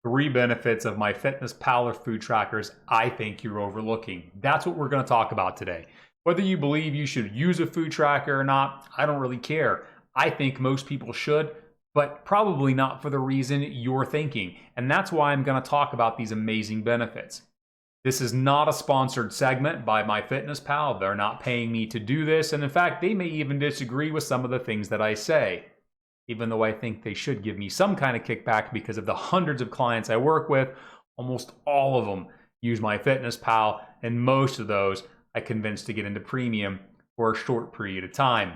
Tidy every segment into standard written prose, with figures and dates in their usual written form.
3 benefits of Myfitnesspal or food trackers I think you're overlooking. That's what we're going to talk about today. Whether you believe you should use a food tracker or not, I don't really care. I think most people should, but probably not for the reason you're thinking. And that's why I'm going to talk about these amazing benefits. This is not a sponsored segment by Myfitnesspal. They're not paying me to do this. And in fact, they may even disagree with some of the things that I say, even though I think they should give me some kind of kickback because of the hundreds of clients I work with. Almost all of them use Myfitnesspal, and most of those I convinced to get into premium for a short period of time.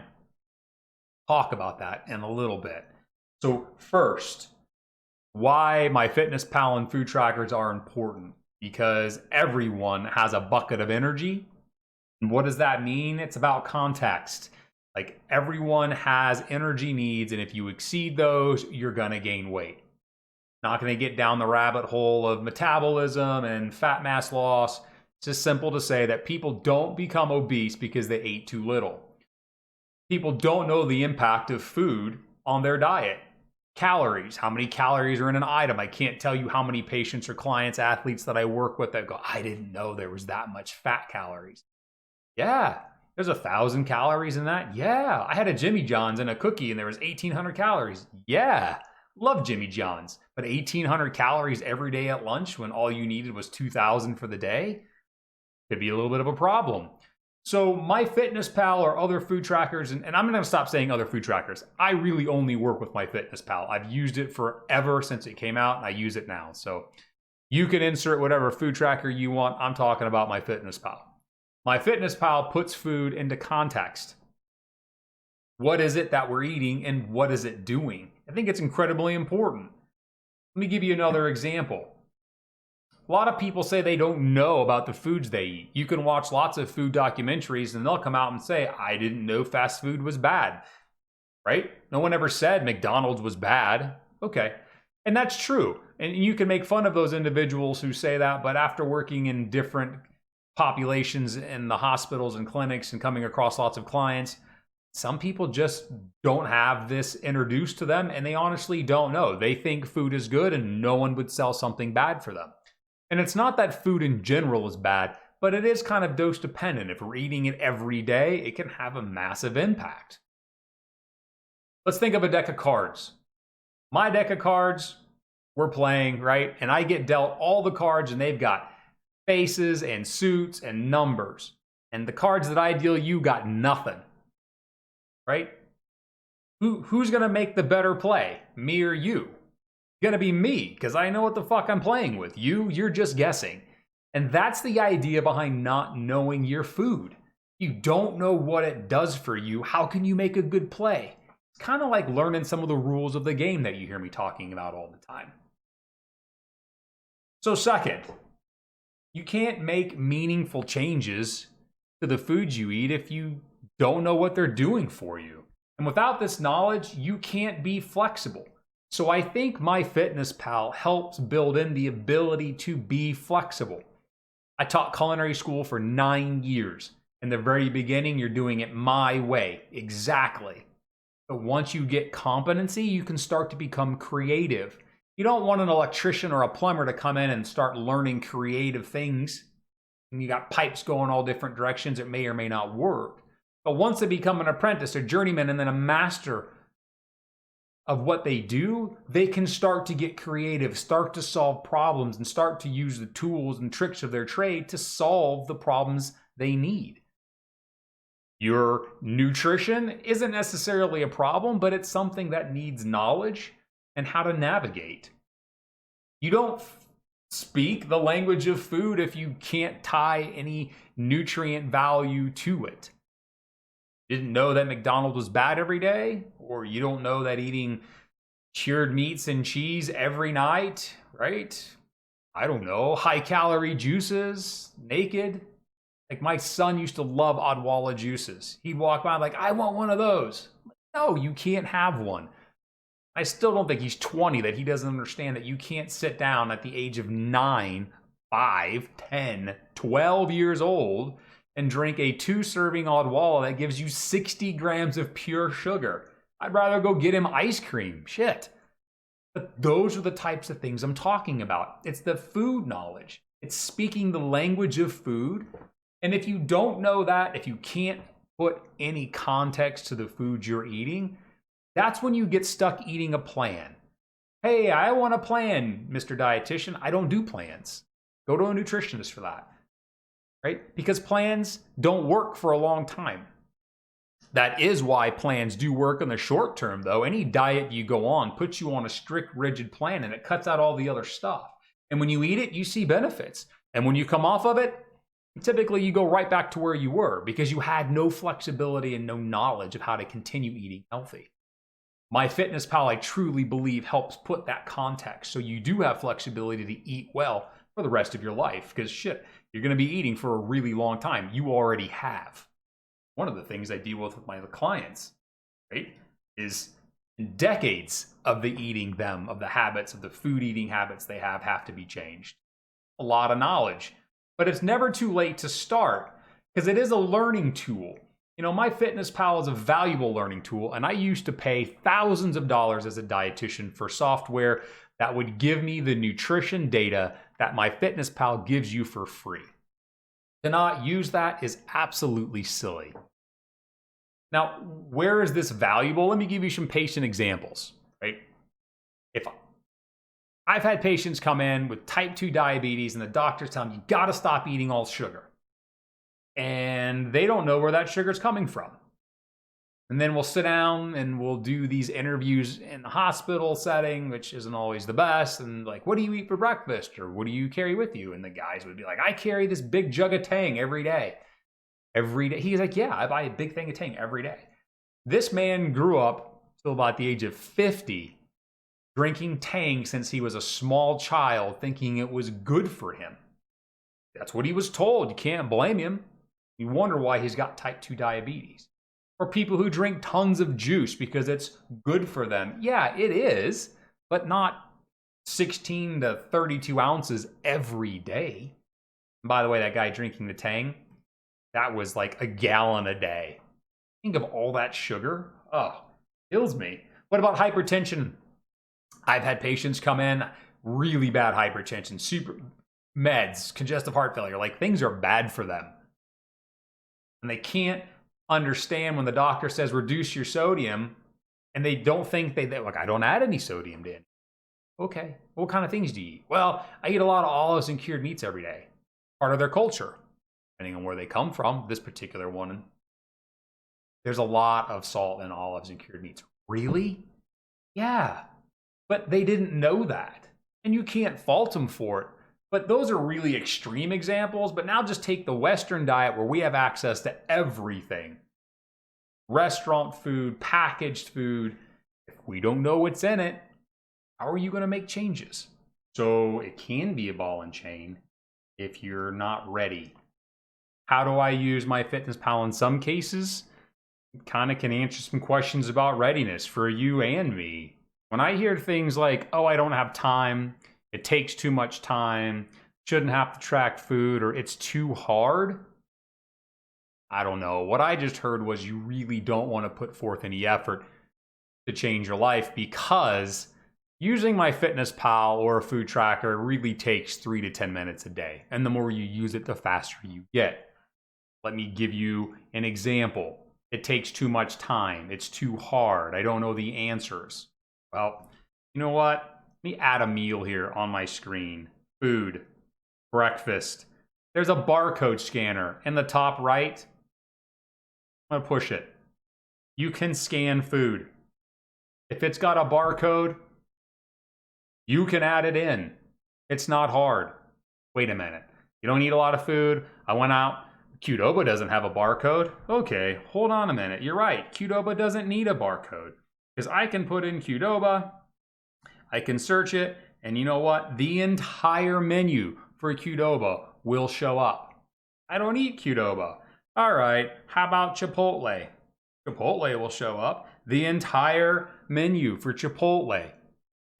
Talk about that in a little bit. So first, why Myfitnesspal and food trackers are important. Because everyone has a bucket of energy. And what does that mean? It's about context. Like, everyone has energy needs, and if you exceed those, you're gonna gain weight. Not gonna get down the rabbit hole of metabolism and fat mass loss. It's just simple to say that people don't become obese because they ate too little. People don't know the impact of food on their diet. Calories, how many calories are in an item? I can't tell you how many patients or clients, athletes that I work with that go, I didn't know there was that much fat calories. Yeah, there's 1,000 calories in that. Yeah, I had a Jimmy John's and a cookie and there was 1,800 calories. Yeah, love Jimmy John's, but 1,800 calories every day at lunch when all you needed was 2,000 for the day could be a little bit of a problem. So Myfitnesspal or other food trackers, and I'm going to stop saying other food trackers. I really only work with Myfitnesspal. I've used it forever since it came out, and I use it now. So you can insert whatever food tracker you want. I'm talking about Myfitnesspal. Myfitnesspal puts food into context. What is it that we're eating, and what is it doing? I think it's incredibly important. Let me give you another example. A lot of people say they don't know about the foods they eat. You can watch lots of food documentaries and they'll come out and say, I didn't know fast food was bad, right? No one ever said McDonald's was bad. Okay. And that's true. And you can make fun of those individuals who say that, but after working in different populations in the hospitals and clinics and coming across lots of clients, some people just don't have this introduced to them and they honestly don't know. They think food is good and no one would sell something bad for them. And it's not that food in general is bad, but it is kind of dose dependent. If we're eating it every day, it can have a massive impact. Let's think of a deck of cards. My deck of cards, we're playing, right? And I get dealt all the cards and they've got faces and suits and numbers. And the cards that I deal, you got nothing, right? Who's gonna make the better play, me or you? Gonna be me, because I know what the fuck I'm playing with. You're just guessing. And that's the idea behind not knowing your food. You don't know what it does for you. How can you make a good play? It's kind of like learning some of the rules of the game that you hear me talking about all the time. So second, you can't make meaningful changes to the foods you eat if you don't know what they're doing for you. And without this knowledge, you can't be flexible. So I think Myfitnesspal helps build in the ability to be flexible. I taught culinary school for 9 years. In the very beginning, you're doing it my way, exactly. But once you get competency, you can start to become creative. You don't want an electrician or a plumber to come in and start learning creative things. And you got pipes going all different directions, it may or may not work. But once they become an apprentice, a journeyman, and then a master of what they do, they can start to get creative, start to solve problems, and start to use the tools and tricks of their trade to solve the problems they need. Your nutrition isn't necessarily a problem, but it's something that needs knowledge and how to navigate. You don't speak the language of food if you can't tie any nutrient value to it. Didn't know that McDonald's was bad every day, or you don't know that eating cured meats and cheese every night, right? I don't know, high calorie juices, naked. Like my son used to love Odwalla juices. He'd walk by like, I want one of those. No, you can't have one. I still don't think he's 20 that he doesn't understand that you can't sit down at the age of 9, 5, 10, 12 years old and drink a 2-serving Odwalla that gives you 60 grams of pure sugar. I'd rather go get him ice cream. Shit. But those are the types of things I'm talking about. It's the food knowledge. It's speaking the language of food. And if you don't know that, if you can't put any context to the food you're eating, that's when you get stuck eating a plan. Hey, I want a plan, Mr. Dietitian. I don't do plans. Go to a nutritionist for that, right? Because plans don't work for a long time. That is why plans do work in the short term, though. Any diet you go on puts you on a strict, rigid plan, and it cuts out all the other stuff. And when you eat it, you see benefits. And when you come off of it, typically you go right back to where you were because you had no flexibility and no knowledge of how to continue eating healthy. Myfitnesspal, I truly believe, helps put that context so you do have flexibility to eat well for the rest of your life. Because shit, you're going to be eating for a really long time. You already have. One of the things I deal with my clients, right, is decades of the eating them, of the habits, of the food eating habits they have to be changed. A lot of knowledge, but it's never too late to start because it is a learning tool. You know, Myfitnesspal is a valuable learning tool, and I used to pay thousands of dollars as a dietitian for software that would give me the nutrition data that Myfitnesspal gives you for free. To not use that is absolutely silly. Now, where is this valuable? Let me give you some patient examples, right? If I've had patients come in with type 2 diabetes and the doctor's telling them, you got to stop eating all sugar. And they don't know where that sugar's coming from. And then we'll sit down and we'll do these interviews in the hospital setting, which isn't always the best. And like, what do you eat for breakfast? Or what do you carry with you? And the guys would be like, I carry this big jug of Tang every day. Every day. He's like, yeah, I buy a big thing of Tang every day. This man grew up till about the age of 50, drinking Tang since he was a small child, thinking it was good for him. That's what he was told. You can't blame him. You wonder why he's got type 2 diabetes. Or people who drink tons of juice because it's good for them. Yeah, it is, but not 16 to 32 ounces every day. And by the way, that guy drinking the Tang, that was like a gallon a day. Think of all that sugar. Oh, kills me. What about hypertension? I've had patients come in, really bad hypertension, super meds, congestive heart failure, like things are bad for them. And they can't understand when the doctor says reduce your sodium, and they don't think they're like, I don't add any sodium to it. Okay, what kind of things do you eat? Well, I eat a lot of olives and cured meats every day. Part of their culture, depending on where they come from. This particular one, there's a lot of salt in olives and cured meats. Really? Yeah, but they didn't know that, and you can't fault them for it. But those are really extreme examples. But now just take the Western diet where we have access to everything. Restaurant food, packaged food. If we don't know what's in it, how are you going to make changes? So it can be a ball and chain if you're not ready. How do I use Myfitnesspal in some cases? It kind of can answer some questions about readiness for you and me. When I hear things like, oh, I don't have time, it takes too much time, shouldn't have to track food, or it's too hard. I don't know. What I just heard was you really don't want to put forth any effort to change your life because using Myfitnesspal or a food tracker really takes 3 to 10 minutes a day. And the more you use it, the faster you get. Let me give you an example. It takes too much time. It's too hard. I don't know the answers. Well, you know what? Let me add a meal here on my screen. Food, breakfast. There's a barcode scanner in the top right. I'm gonna push it. You can scan food. If it's got a barcode, you can add it in. It's not hard. Wait a minute. You don't eat a lot of food. I went out. Qdoba doesn't have a barcode. Okay, hold on a minute. You're right. Qdoba doesn't need a barcode because I can put in Qdoba. I can search it, and you know what? The entire menu for Qdoba will show up. I don't eat Qdoba. All right, how about Chipotle? Chipotle will show up. The entire menu for Chipotle.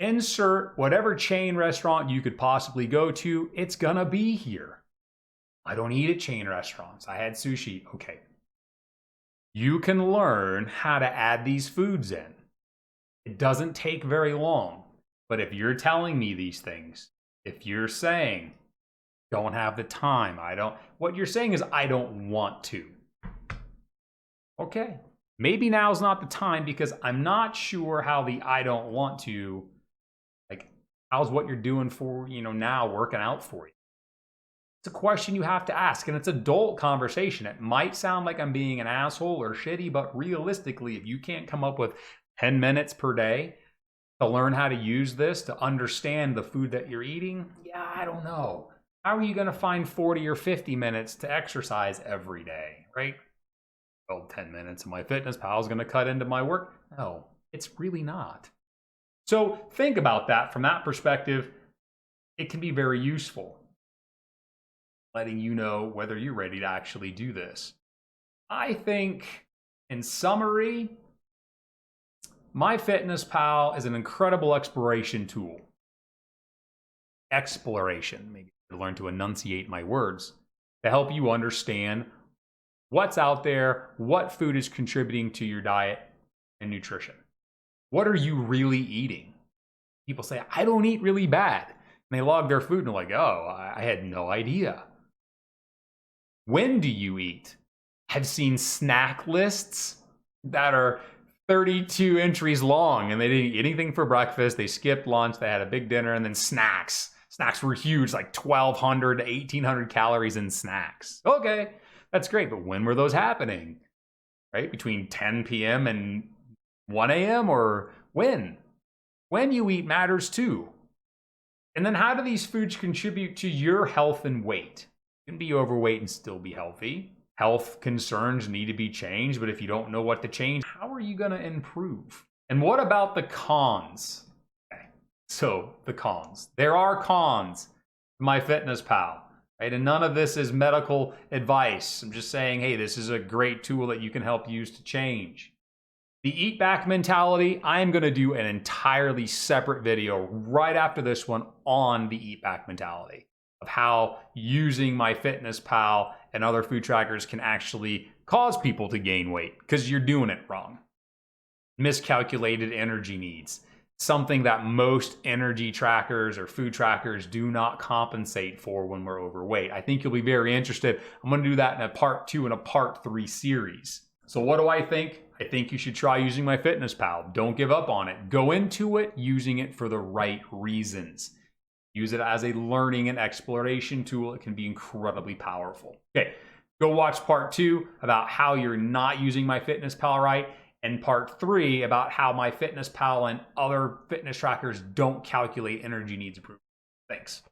Insert whatever chain restaurant you could possibly go to. It's gonna be here. I don't eat at chain restaurants. I had sushi. Okay. You can learn how to add these foods in. It doesn't take very long. But if you're telling me these things, if you're saying, don't have the time, what you're saying is, I don't want to. Okay, maybe now's not the time, because I'm not sure how the I don't want to, like, how's what you're doing for, now working out for you? It's a question you have to ask, and it's adult conversation. It might sound like I'm being an asshole or shitty, but realistically, if you can't come up with 10 minutes per day to learn how to use this, to understand the food that you're eating, yeah, I don't know. How are you going to find 40 or 50 minutes to exercise every day, right? Well, 10 minutes of Myfitnesspal is going to cut into my work. No, it's really not. So think about that from that perspective. It can be very useful, letting you know whether you're ready to actually do this. I think, in summary, Myfitnesspal is an incredible exploration tool. Exploration, maybe to learn to enunciate my words, to help you understand what's out there, what food is contributing to your diet and nutrition. What are you really eating? People say, I don't eat really bad. And they log their food and they're like, oh, I had no idea. When do you eat? I've seen snack lists that are 32 entries long, and they didn't eat anything for breakfast. They skipped lunch. They had a big dinner, and then snacks. Snacks were huge, like 1,200 to 1,800 calories in snacks. Okay, that's great, but when were those happening? Right? Between 10 p.m. and 1 a.m. or when? When you eat matters too. And then how do these foods contribute to your health and weight? You can be overweight and still be healthy. Health concerns need to be changed, but if you don't know what to change, how are you going to improve? And what about the cons? Okay. So the cons. There are cons to Myfitnesspal, right? And none of this is medical advice. I'm just saying, hey, this is a great tool that you can help use to change. The eat back mentality, I am going to do an entirely separate video right after this one on the eat back mentality, of how using Myfitnesspal and other food trackers can actually cause people to gain weight because you're doing it wrong. Miscalculated energy needs, something that most energy trackers or food trackers do not compensate for when we're overweight. I think you'll be very interested. I'm going to do that in a part 2 and a part 3 series. So what do I think? I think you should try using Myfitnesspal. Don't give up on it. Go into it using it for the right reasons. Use it as a learning and exploration tool. It can be incredibly powerful. Okay, go watch part 2 about how you're not using Myfitnesspal right, and part 3 about how Myfitnesspal and other fitness trackers don't calculate energy needs approval. Thanks.